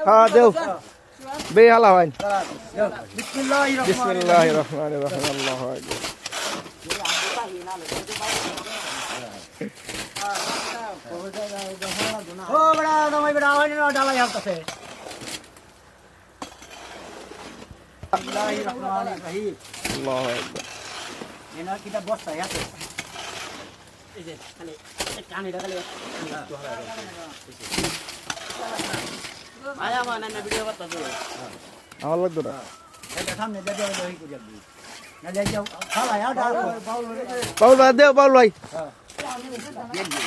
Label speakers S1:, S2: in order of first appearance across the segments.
S1: হ্যাঁ দেও বেহালা হয়
S2: বিসমিল্লাহির রহমানির রহিম।
S1: বিসমিল্লাহির রহমানির রহিম আল্লাহু আকবার
S2: ও বড়া দমাই বড়া হয় না ডালাই হালতাছে বিসমিল্লাহির রহমানির রহিম।
S1: আল্লাহু আকবার
S2: এনা কিটা বস্তা আছে এই যে খালি কানিটা খালি আয়া মানে না ভিডিও করতে তো
S1: আমার লাগতো না
S2: এটা সামনে যা যা ওই করে যাবি না যাই যাও খালা আর
S1: বাউল ভাই দেও বাউল ভাই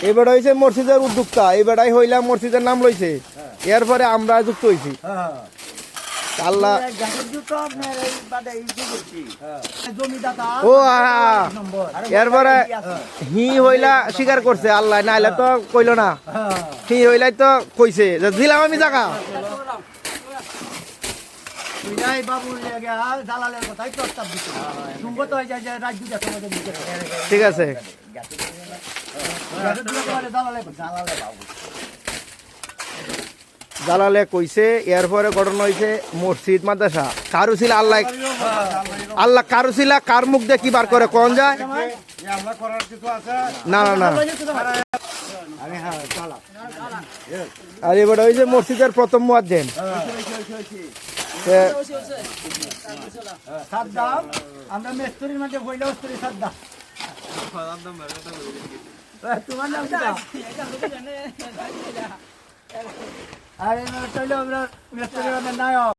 S1: এবার হয়েছে মসজিদের উদ্যোক্তা এবারই হইলাম মসজিদের নাম লইছে এরপরে আমরা যুক্ত হয়েছি
S2: হ্যাঁ
S1: আল্লাহ ও এরপরে হি হইলা স্বীকার করছে আল্লাহ নাইলে তো কইল না হি হইলাই তো কইছে যে দিলাম আমি জায়গা ঠিক আছে জালালে কইছে এরপরে ঘটনা হয়েছে মসজিদ মাদ্রাসা কারু ছিল আল্লাহ আল্লাহ কারু ছিল কার মুখ দিয়ে কি বার করে কোন যায় না না না আর এবার হয়েছে মসজিদের প্রথম মুয়াজ্জিন
S2: আমরা মেস্তরির মধ্যে বইলে সাদ্দাম তোমার নাম আরে আমরা মেস্তরির মধ্যে নায়ক